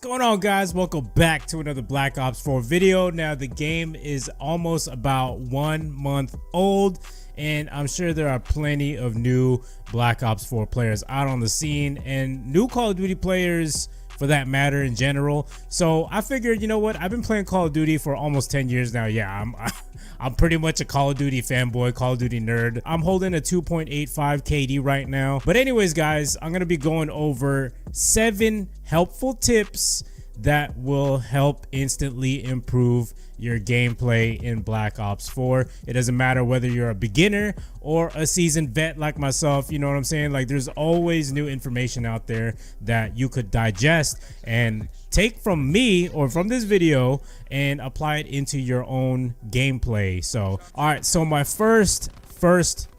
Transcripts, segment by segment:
Going on, guys? Welcome back to another Black Ops 4 video. Now the game is almost about 1 month old, and I'm sure there are plenty of new Black Ops 4 players out on the scene and new Call of Duty players for that matter in general. So I figured, you know what, I've been playing Call of Duty for almost 10 years now. Yeah, I'm pretty much a Call of Duty fanboy, Call of Duty nerd. I'm holding a 2.85 KD right now. But anyways, guys, I'm gonna be going over 7 helpful tips that will help instantly improve your gameplay in Black Ops 4. It doesn't matter whether you're a beginner or a seasoned vet like myself, you know what I'm saying? Like, there's always new information out there that you could digest and take from me or from this video and apply it into your own gameplay. So, all right, so my first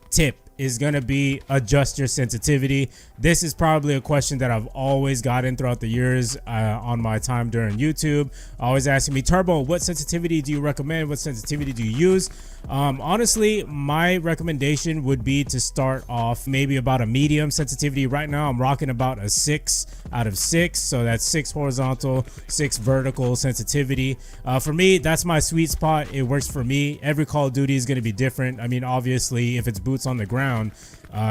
tip is gonna be adjust your sensitivity. This is probably a question that I've always gotten throughout the years on my time during YouTube. Always asking me, Turbo, what sensitivity do you recommend? What sensitivity do you use? Honestly, my recommendation would be to start off maybe about a medium sensitivity. Right now I'm rocking about a 6 out of 6, so that's 6 horizontal, 6 vertical sensitivity. For me, that's my sweet spot. It works for me. Every Call of Duty is going to be different. I mean, obviously, if it's boots on the ground,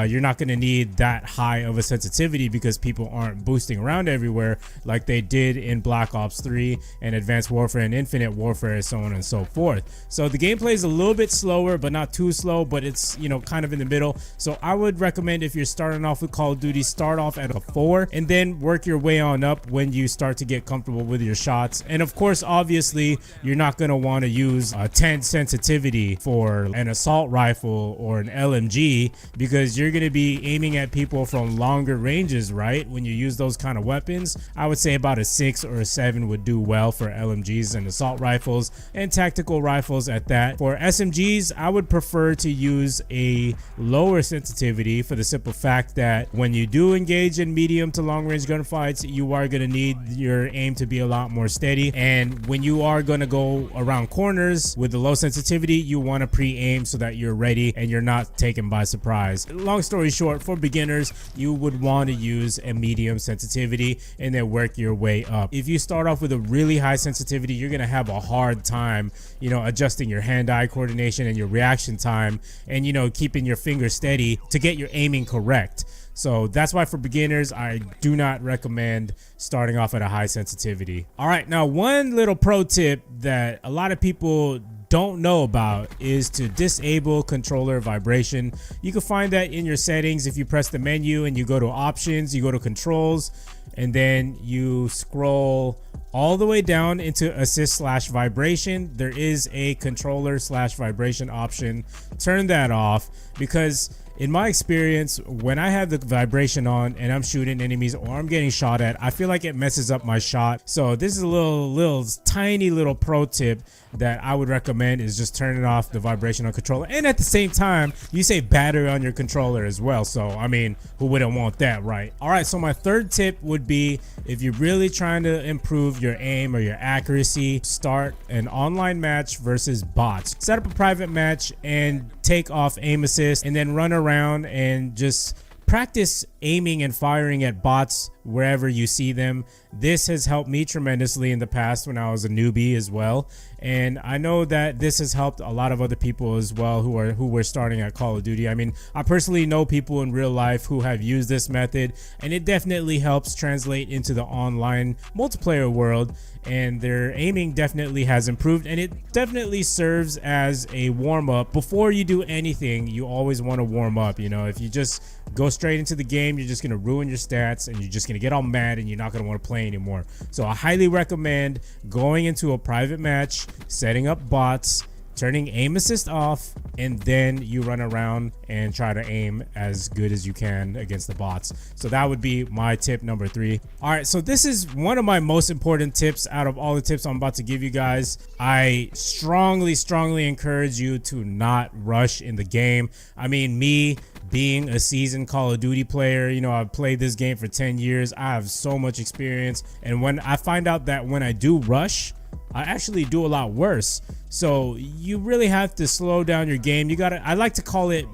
you're not going to need that high of a sensitivity because people aren't boosting around everywhere like they did in Black Ops 3 and Advanced Warfare and Infinite Warfare, so on and so forth. So the gameplay is a little bit slower, but not too slow, but it's, you know, kind of in the middle. So I would recommend, if you're starting off with Call of Duty, start off at a 4 and then work your way on up when you start to get comfortable with your shots. And of course, obviously, you're not going to want to use a 10 sensitivity for an assault rifle or an LMG because you're going to be aiming at people from longer ranges, right? When you use those kind of weapons, I would say about a 6 or a 7 would do well for LMGs and assault rifles and tactical rifles at that. For SMGs, I would prefer to use a lower sensitivity for the simple fact that when you do engage in medium to long range gunfights, you are going to need your aim to be a lot more steady. And when you are going to go around corners with the low sensitivity, you want to pre-aim so that you're ready and you're not taken by surprise. Long story short, for beginners, you would want to use a medium sensitivity and then work your way up. If you start off with a really high sensitivity, you're going to have a hard time, you know, adjusting your hand-eye coordination and your reaction time and, you know, keeping your finger steady to get your aiming correct. So that's why for beginners, I do not recommend starting off at a high sensitivity. All right, now one little pro tip that a lot of people don't know about is to disable controller vibration. You can find that in your settings. If you press the menu and you go to options, you go to controls, and then you scroll all the way down into assist/vibration. There is a controller/vibration option. Turn that off, because in my experience, when I have the vibration on and I'm shooting enemies or I'm getting shot at, I feel like it messes up my shot. So this is a little tiny little pro tip that I would recommend, is just turning off the vibration on controller. And at the same time, you save battery on your controller as well. So, I mean, who wouldn't want that, right? All right, so my third tip would be, if you're really trying to improve your aim or your accuracy, start an online match versus bots. Set up a private match and take off aim assist and then run around and just practice aiming and firing at bots wherever you see them. This has helped me tremendously in the past when I was a newbie as well, and I know that this has helped a lot of other people as well who were starting at Call of Duty. I mean, I personally know people in real life who have used this method, and it definitely helps translate into the online multiplayer world, and their aiming definitely has improved, and it definitely serves as a warm-up. Before you do anything, you always want to warm up. You know, if you just go straight into the game, you're just going to ruin your stats and you're just going to get all mad and you're not going to want to play anymore. So I highly recommend going into a private match, setting up bots, turning aim assist off, and then you run around and try to aim as good as you can against the bots. So that would be my tip number 3. All right, so this is one of my most important tips out of all the tips I'm about to give you guys. I strongly encourage you to not rush in the game. I mean, me being a seasoned Call of Duty player, you know, I've played this game for 10 years. I have so much experience, and when I find out that when I do rush, I actually do a lot worse. So you really have to slow down your game. You gotta, I like to call it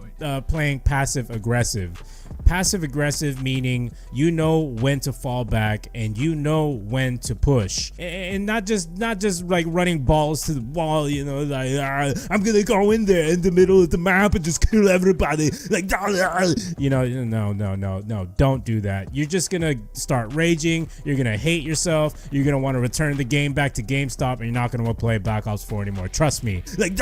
playing passive aggressive. Passive aggressive meaning you know when to fall back and you know when to push, and not just like running balls to the wall, you know, like I'm gonna go in there in the middle of the map and just kill everybody, like, you know, no, don't do that. You're just gonna start raging, you're gonna hate yourself, you're gonna want to return the game back to GameStop, and you're not gonna want to play Black Ops 4 anymore, trust me. Like,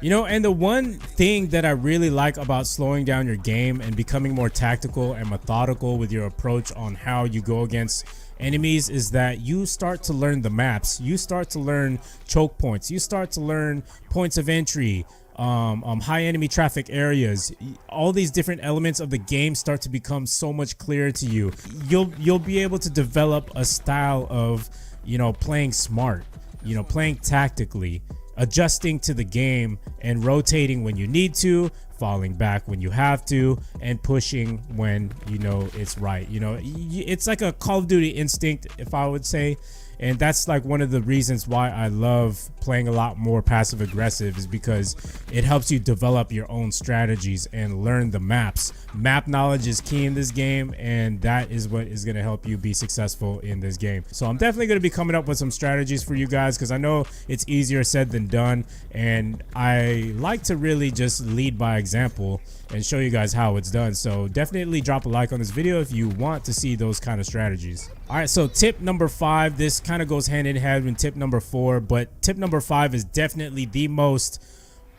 you know, and the one thing that I really like about slowing down your game and becoming more tactical and methodical with your approach on how you go against enemies is that you start to learn the maps, you start to learn choke points, you start to learn points of entry, high enemy traffic areas. All these different elements of the game start to become so much clearer to you. You'll be able to develop a style of, you know, playing smart, you know, playing tactically, adjusting to the game and rotating when you need to, falling back when you have to, and pushing when you know it's right. You know, it's like a Call of Duty instinct, if I would say. And that's like one of the reasons why I love playing a lot more passive aggressive, is because it helps you develop your own strategies and learn the maps. Map knowledge is key in this game, and that is what is going to help you be successful in this game. So I'm definitely going to be coming up with some strategies for you guys, because I know it's easier said than done, and I like to really just lead by example and show you guys how it's done. So definitely drop a like on this video if you want to see those kind of strategies. All right, so tip number 5, this kind of goes hand in hand with tip number 4, but tip number 5 is definitely the most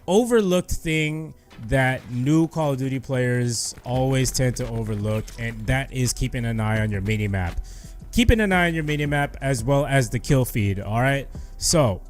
overlooked thing that new Call of Duty players always tend to overlook, and that is keeping an eye on your minimap. Keeping an eye on your minimap as well as the kill feed. All right, so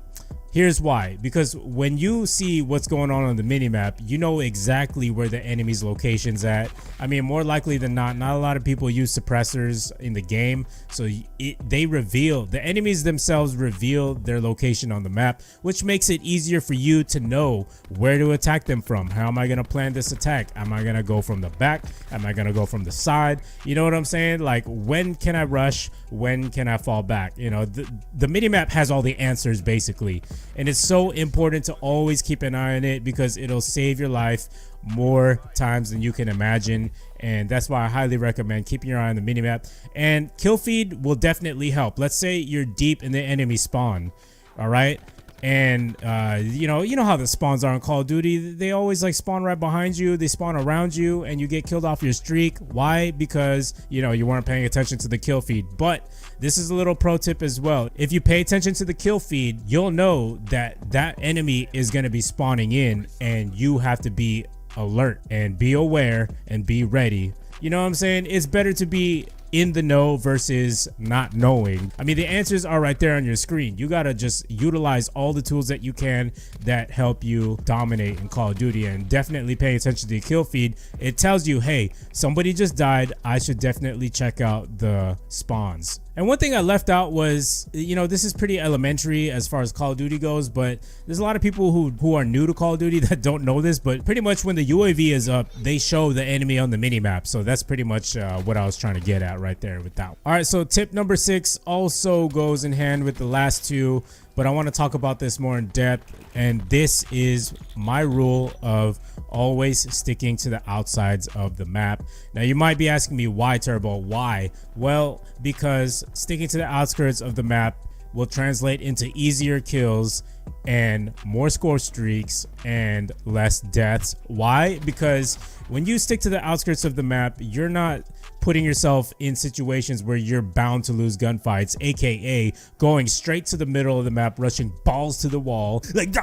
here's why. Because when you see what's going on the minimap, you know exactly where the enemy's location's at. I mean, more likely than not a lot of people use suppressors in the game, so the enemies themselves reveal their location on the map, which makes it easier for you to know where to attack them from. How am I going to plan this attack? Am I going to go from the back? Am I going to go from the side? You know what I'm saying? Like, when can I rush? When can I fall back? You know, the minimap has all the answers basically. And it's so important to always keep an eye on it, because it'll save your life more times than you can imagine. And that's why I highly recommend keeping your eye on the minimap. And kill feed will definitely help. Let's say you're deep in the enemy spawn, all right? And you know how the spawns are in Call of Duty. They always like spawn right behind you, they spawn around you, and you get killed off your streak. Why? Because, you know, you weren't paying attention to the kill feed. But this is a little pro tip as well. If you pay attention to the kill feed, you'll know that that enemy is going to be spawning in, and you have to be alert and be aware and be ready. You know what I'm saying? It's better to be in the know versus not knowing. I mean, the answers are right there on your screen. You gotta just utilize all the tools that you can that help you dominate in Call of Duty, and definitely pay attention to the kill feed. It tells you, hey, somebody just died, I should definitely check out the spawns. And one thing I left out was, you know, this is pretty elementary as far as Call of Duty goes, but there's a lot of people who are new to Call of Duty that don't know this, but pretty much when the UAV is up, they show the enemy on the minimap. So that's pretty much what I was trying to get at right there with that. All right, so tip number 6 also goes in hand with the last two, but I want to talk about this more in depth. And this is my rule of always sticking to the outsides of the map. Now you might be asking me, why, Turbo? Why? Well, because sticking to the outskirts of the map will translate into easier kills and more score streaks and less deaths. Why? Because when you stick to the outskirts of the map, you're not putting yourself in situations where you're bound to lose gunfights, aka going straight to the middle of the map, rushing balls to the wall. Like,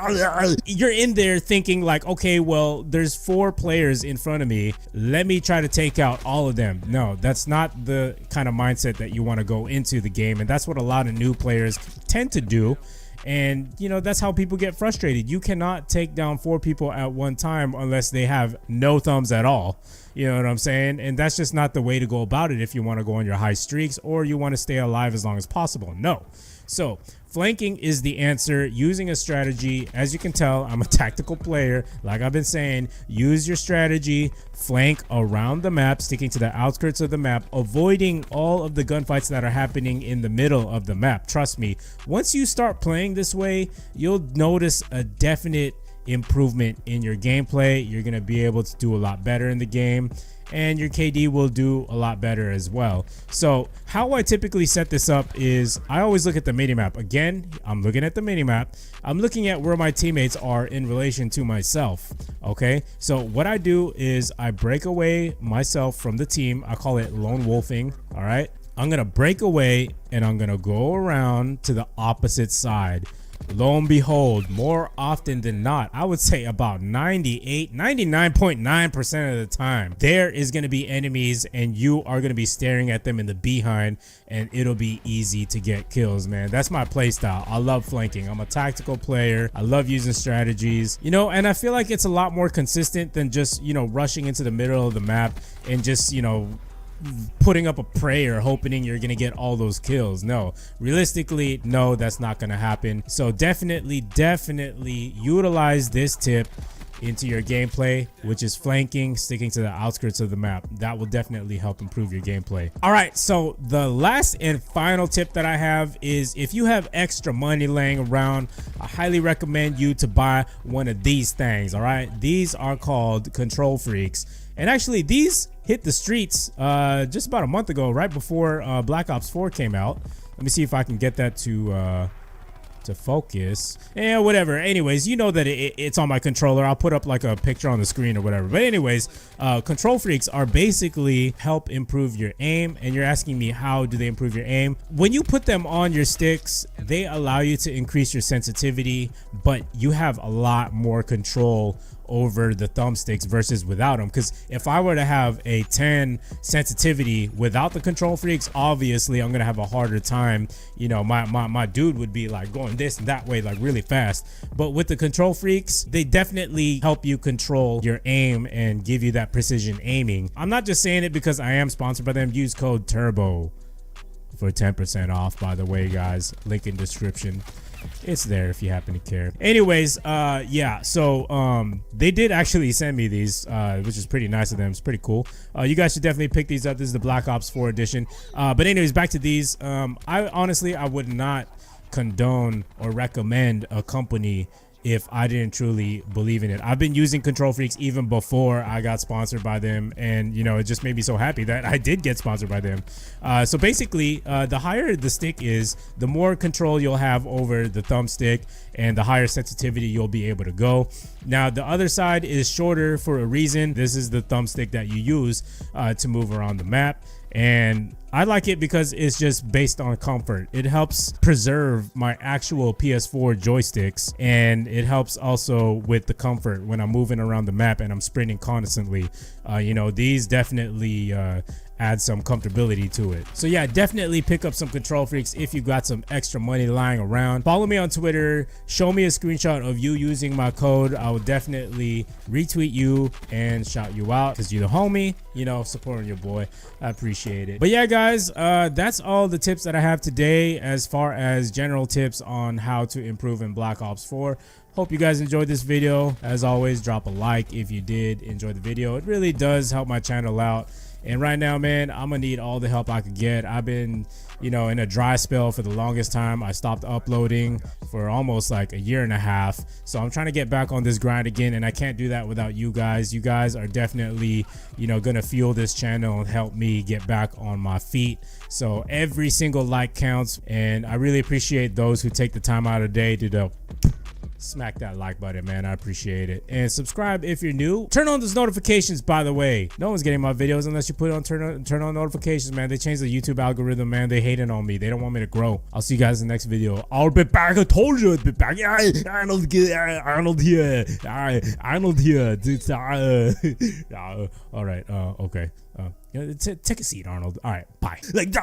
you're in there thinking like, okay, well, there's 4 players in front of me, let me try to take out all of them. No, that's not the kind of mindset that you want to go into the game, and that's what a lot of new players tend to do. And you know, that's how people get frustrated. You cannot take down 4 people at one time unless they have no thumbs at all. You know what I'm saying? And that's just not the way to go about it if you want to go on your high streaks or you want to stay alive as long as possible. No. So flanking is the answer, using a strategy. As you can tell, I'm a tactical player. Like I've been saying, use your strategy, flank around the map, sticking to the outskirts of the map, avoiding all of the gunfights that are happening in the middle of the map. Trust me, once you start playing this way, you'll notice a definite improvement in your gameplay. You're gonna be able to do a lot better in the game, and your KD will do a lot better as well. So how I typically set this up is I always look at the minimap. Again, I'm looking at the minimap. I'm looking at where my teammates are in relation to myself. Okay, so what I do is I break away myself from the team. I call it lone wolfing. All right, I'm gonna break away and I'm gonna go around to the opposite side. Lo and behold, more often than not, I would say about 99.9% of the time, there is going to be enemies and you are going to be staring at them in the behind, and it'll be easy to get kills, man. That's my play style. I love flanking. I'm a tactical player. I love using strategies, you know, and I feel like it's a lot more consistent than just, you know, rushing into the middle of the map and just, you know, putting up a prayer hoping you're gonna get all those kills. No, realistically, no, that's not gonna happen. So definitely utilize this tip into your gameplay, which is flanking, sticking to the outskirts of the map. That will definitely help improve your gameplay. All right, so the last and final tip that I have is if you have extra money laying around, I highly recommend you to buy one of these things. All right, these are called Control Freaks, and actually these hit the streets just about a month ago, right before Black Ops 4 came out. Let me see if I can get that to focus. Yeah, whatever. Anyways, you know that it's on my controller. I'll put up like a picture on the screen or whatever. But anyways, Control Freaks are basically help improve your aim. And you're asking me, how do they improve your aim? When you put them on your sticks, they allow you to increase your sensitivity, but you have a lot more control over the thumbsticks versus without them. Because if I were to have a 10 sensitivity without the Control Freaks, obviously I'm gonna have a harder time. You know, my dude would be like going this and that way, like really fast. But with the Control Freaks, they definitely help you control your aim and give you that precision aiming. I'm not just saying it because I am sponsored by them. Use code TURBO for 10% off, by the way, guys. Link in description. It's there if you happen to care. Anyways, yeah, so they did actually send me these, which is pretty nice of them. It's pretty cool. You guys should definitely pick these up. This is the Black Ops 4 edition. But anyways, back to these. I honestly would not condone or recommend a company if I didn't truly believe in it. I've been using Control Freaks even before I got sponsored by them, and you know, it just made me so happy that I did get sponsored by them. So basically, the higher the stick is, the more control you'll have over the thumbstick and the higher sensitivity you'll be able to go. Now the other side is shorter for a reason. This is the thumbstick that you use to move around the map, and I like it because it's just based on comfort. It helps preserve my actual PS4 joysticks, and it helps also with the comfort when I'm moving around the map and I'm sprinting constantly. You know, these definitely add some comfortability to it. So yeah, definitely pick up some Control Freaks if you got some extra money lying around. Follow me on Twitter, show me a screenshot of you using my code. I will definitely retweet you and shout you out because you're the homie, you know, supporting your boy. I appreciate it. But yeah, guys, that's all the tips that I have today as far as general tips on how to improve in Black Ops 4. Hope you guys enjoyed this video. As always, drop a like if you did enjoy the video. It really does help my channel out. And right now, man, I'm gonna need all the help I could get. I've been, you know, in a dry spell for the longest time. I stopped uploading for almost like a year and a half. So I'm trying to get back on this grind again, and I can't do that without you guys. You guys are definitely, you know, gonna fuel this channel and help me get back on my feet. So every single like counts, and I really appreciate those who take the time out of the day to smack that like button, man. I appreciate it. And subscribe if you're new. Turn on those notifications, by the way. No one's getting my videos unless you put it on turn on notifications, man. They changed the YouTube algorithm, man. They hating on me. They don't want me to grow. I'll see you guys in the next video. I'll be back. I told you I'd be back. Yeah, Arnold here. Arnold here. All right. Okay. Take a seat, Arnold. All right. Bye. Like.